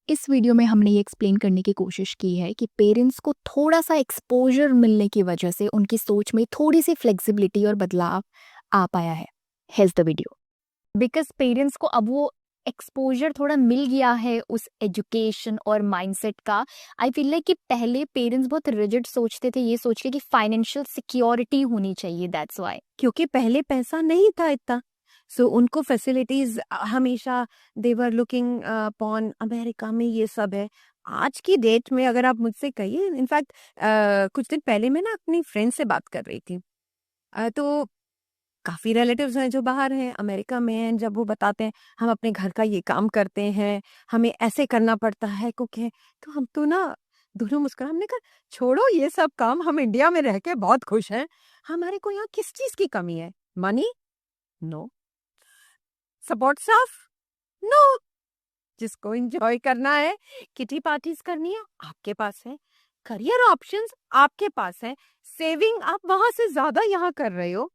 इस वीडियो में हमने ये एक्सप्लेन करने की कोशिश की है कि पेरेंट्स को थोड़ा सा एक्सपोजर मिलने की वजह से उनकी सोच में थोड़ी सी फ्लेक्सिबिलिटी और बदलाव आ पाया है। Hedge the video. Because parents को अब वो एक्सपोजर थोड़ा मिल गया है उस एजुकेशन और माइंडसेट का। आई फील लाइक कि पहले पेरेंट्स बहुत रिजिड सोचते थे, ये सोच के कि फाइनेंशियल सिक्योरिटी होनी चाहिए, दैट्स वाई। क्योंकि पहले पैसा नहीं था इतना, सो उनको फैसिलिटीज हमेशा दे वर लुकिंग अपॉन अमेरिका में ये सब है। आज की डेट में अगर आप मुझसे कहिए, इनफैक्ट कुछ दिन पहले मैं ना अपनी फ्रेंड से बात कर रही थी, तो काफ़ी रिलेटिव्स हैं जो बाहर हैं, अमेरिका में हैं। जब वो बताते हैं हम अपने घर का ये काम करते हैं, हमें ऐसे करना पड़ता है क्योंकि, तो हम तो ना दोनों मुस्कुरा, हमने कहा छोड़ो ये सब काम, हम इंडिया में रह के बहुत खुश हैं। हमारे को यहाँ किस चीज़ की कमी है? Money? No. Support staff? No. जिसको एंजॉय करना है, किटी पार्टीज करनी है, आपके पास है। करियर ऑप्शंस आपके पास है। सेविंग आप वहां से ज्यादा यहाँ कर रहे हो।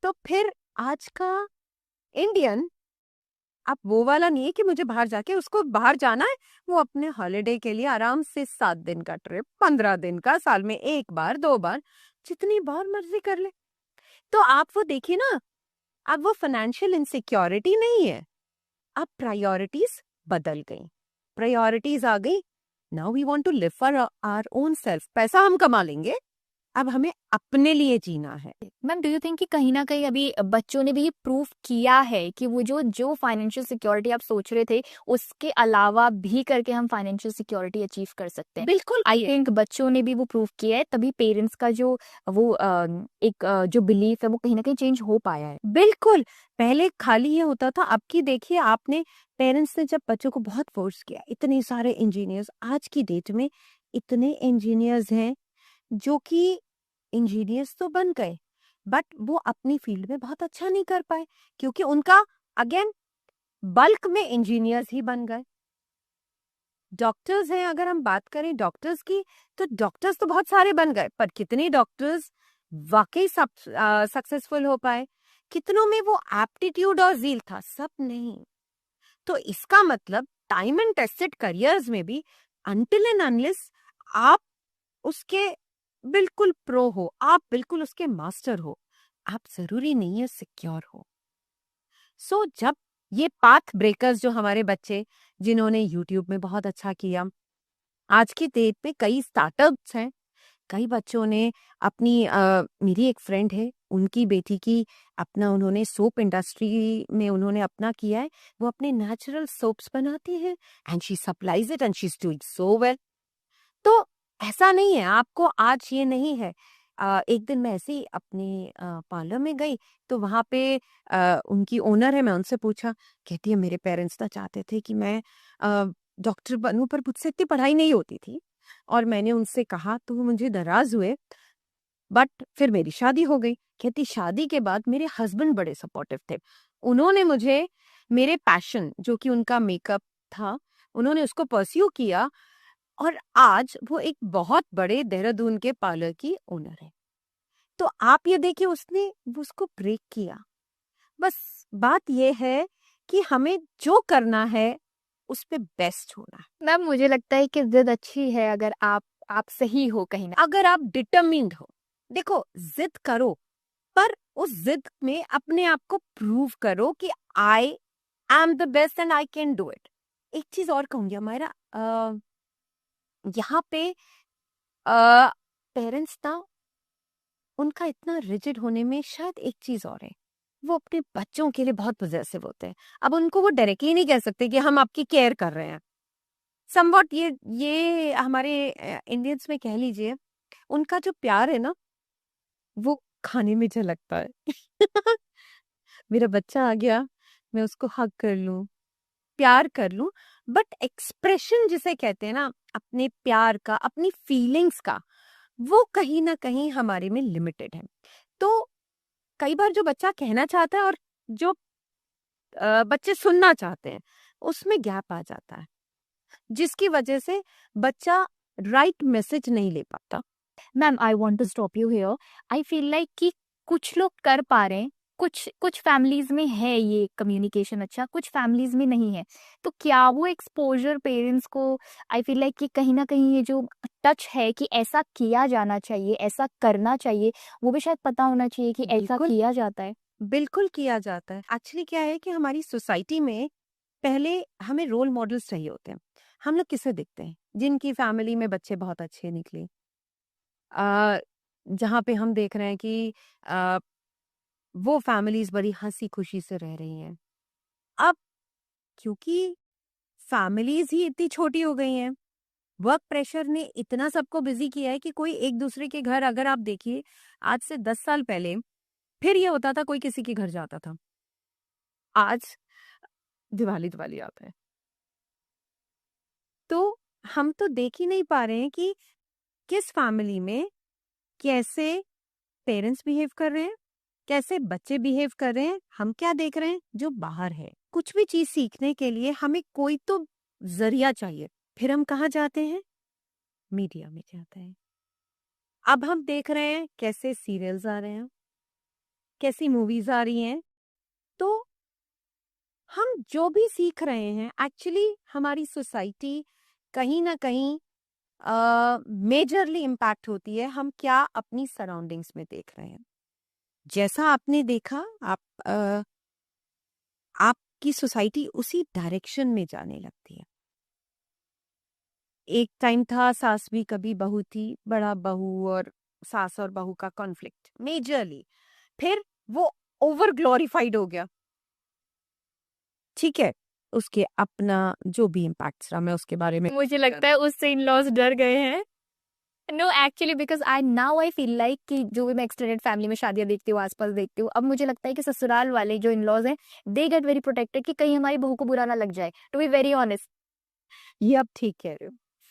तो फिर आज का इंडियन अब वो वाला नहीं है कि मुझे बाहर जाके उसको बाहर जाना है। वो अपने हॉलिडे के लिए आराम से 7 दिन का ट्रिप, 15 दिन का, साल में 1 बार 2 बार, जितनी बार मर्जी कर ले। तो आप वो देखिए ना, अब वो फाइनेंशियल इनसिक्योरिटी नहीं है, अब प्रायोरिटीज बदल गई। प्रायोरिटीज आ गई, now we want to live for our own self. पैसा हम कमा लेंगे, अब हमें अपने लिए जीना है। मैम, डू यू थिंक कि कहीं ना कहीं अभी बच्चों ने भी ये प्रूफ किया है कि वो जो जो फाइनेंशियल सिक्योरिटी आप सोच रहे थे उसके अलावा भी करके हम फाइनेंशियल सिक्योरिटी अचीव कर सकते हैं? बिल्कुल। आई थिंक बच्चों ने भी वो प्रूफ किया है, तभी पेरेंट्स का जो वो एक जो बिलीफ है वो कहीं ना कहीं चेंज हो पाया है। बिल्कुल। पहले खाली ये होता था, अब की देखिए आपने, पेरेंट्स ने जब बच्चों को बहुत फोर्स किया, इतने सारे इंजीनियर्स, आज की डेट में इतने इंजीनियर्स हैं जो कि इंजीनियर्स तो बन गए, बट वो अपनी फील्ड में बहुत अच्छा नहीं कर पाए, क्योंकि उनका अगेन बल्क में इंजीनियर्स ही बन गए। डॉक्टर्स हैं, अगर हम बात करें डॉक्टर्स की, तो डॉक्टर्स तो बहुत सारे बन गए, पर कितने डॉक्टर्स वाकई सक्सेसफुल हो पाए? कितनों में वो एप्टीट्यूड और जील था? सब नहीं। तो इसका मतलब टाइम एंड टेस्टेड करियर्स में भी अनटिल एंड अनलेस आप उसके बिल्कुल प्रो हो, आप बिल्कुल उसके मास्टर हो, आप जरूरी नहीं है सिक्योर हो। सो जब ये पाथ ब्रेकर्स जो हमारे बच्चे, जिन्होंने यूट्यूब में बहुत अच्छा किया, आज की डेट पे कई स्टार्टअप्स हैं, कई बच्चों ने अपनी मेरी एक फ्रेंड है, उनकी बेटी की अपना, उन्होंने सोप इंडस्ट्री में उन्होंने अपना किया है। वो अपने नेचुरल सोप्स बनाती है and she supplies it and she is doing so well. तो ऐसा नहीं है, आपको आज ये नहीं है। एक दिन मैं ऐसे ही अपने पार्लर में गई, तो वहाँ पे उनकी ओनर है, मैं उनसे पूछा, कहती है मेरे पेरेंट्स तो चाहते थे कि मैं डॉक्टर बनूं, पर मुझसे इतनी पढ़ाई नहीं होती थी, और मैंने उनसे कहा तो वो मुझे नाराज हुए, बट फिर मेरी शादी हो गई। कहती शादी के बाद मेरे हस्बैंड बड़े सपोर्टिव थे, उन्होंने मुझे मेरे पैशन जो कि उनका मेकअप था, उन्होंने उसको परस्यू किया, और आज वो एक बहुत बड़े देहरादून के पार्लर की ओनर है। तो आप ये देखिए, उसने उसको ब्रेक किया। बस बात ये है कि हमें जो करना है उस पे बेस्ट होना है। मैम, मुझे लगता है कि जिद अच्छी है अगर आप सही हो कहीं ना। अगर आप डिटरमिन्ड हो, देखो जिद करो, पर उस जिद में अपने आप को प्रूव करो कि I am the best and I can do it. एक चीज और कहूंगी, हमारा यहाँ पे पेरेंट्स ना, उनका इतना रिजिड होने में शायद एक चीज और है, वो अपने बच्चों के लिए बहुत पॉजेसिव होते हैं। अब उनको वो डायरेक्टली नहीं कह सकते कि हम आपकी केयर कर रहे हैं। समवॉट ये हमारे इंडियंस में कह लीजिए, उनका जो प्यार है ना, वो खाने में झलकता है। मेरा बच्चा आ गया, मैं उसको हग कर लूं, प्यार कर लूं, बट एक्सप्रेशन जिसे कहते हैं ना, अपने प्यार का, अपनी फीलिंग्स का, वो कहीं ना कहीं हमारे में लिमिटेड है। तो कई बार जो बच्चा कहना चाहता है और जो बच्चे सुनना चाहते हैं, उसमें गैप आ जाता है, जिसकी वजह से बच्चा राइट मैसेज नहीं ले पाता। Ma'am, I want to stop you here. I feel like कि कुछ लोग कर पा रहे हैं कुछ कुछ फैमिलीज में है ये कम्युनिकेशन अच्छा, कुछ फैमिलीज में नहीं है। तो क्या वो एक्सपोजर पेरेंट्स को, आई फील लाइक कि कहीं ना कहीं ये जो टच है कि ऐसा किया जाना चाहिए, ऐसा करना चाहिए, वो भी शायद पता होना चाहिए कि ऐसा बिल्कुल किया जाता है। बिल्कुल किया जाता है। एक्चुअली क्या है कि हमारी सोसाइटी में पहले हमें रोल मॉडल्स चाहिए होते हैं। हम लोग किसे देखते हैं? जिनकी फैमिली में बच्चे बहुत अच्छे निकले, आ, जहाँ पे हम देख रहे हैं कि आ, वो फैमिलीज बड़ी हंसी खुशी से रह रही हैं। अब क्योंकि फैमिलीज ही इतनी छोटी हो गई हैं, वर्क प्रेशर ने इतना सबको बिजी किया है कि कोई एक दूसरे के घर, अगर आप देखिए आज से 10 साल पहले फिर ये होता था कोई किसी के घर जाता था। आज दिवाली दिवाली आता है, तो हम तो देख ही नहीं पा रहे हैं कि किस फैमिली में कैसे पेरेंट्स बिहेव कर रहे हैं, कैसे बच्चे बिहेव कर रहे हैं। हम क्या देख रहे हैं? जो बाहर है, कुछ भी चीज सीखने के लिए हमें कोई तो जरिया चाहिए। फिर हम कहाँ जाते हैं? मीडिया में जाते हैं। अब हम देख रहे हैं कैसे सीरियल्स आ रहे हैं, कैसी मूवीज आ रही हैं। तो हम जो भी सीख रहे हैं, एक्चुअली हमारी सोसाइटी कहीं ना कहीं मेजरली इम्पैक्ट होती है हम क्या अपनी सराउंडिंग्स में देख रहे हैं। जैसा आपने देखा, आपकी सोसाइटी उसी डायरेक्शन में जाने लगती है। एक टाइम था सास भी कभी बहू थी, बड़ा बहू और सास और बहू का कॉन्फ्लिक्ट मेजरली, फिर वो ओवर ग्लोरीफाइड हो गया। ठीक है, उसके अपना जो भी इम्पैक्ट रहा, मैं उसके बारे में मुझे लगता है उससे इन लॉज डर गए हैं। No actually because I feel like कि जो भी मैं एक्सटेंडेड फैमिली में शादियां देखती हूँ, आसपास देखती हूँ, अब मुझे लगता है कि ससुराल वाले जो इन लॉज हैं, दे गेट वेरी प्रोटेक्टेड कि कहीं हमारी बहू को बुरा ना लग जाए, टू बी वेरी ऑनेस्ट। ये अब ठीक कह रहे हो।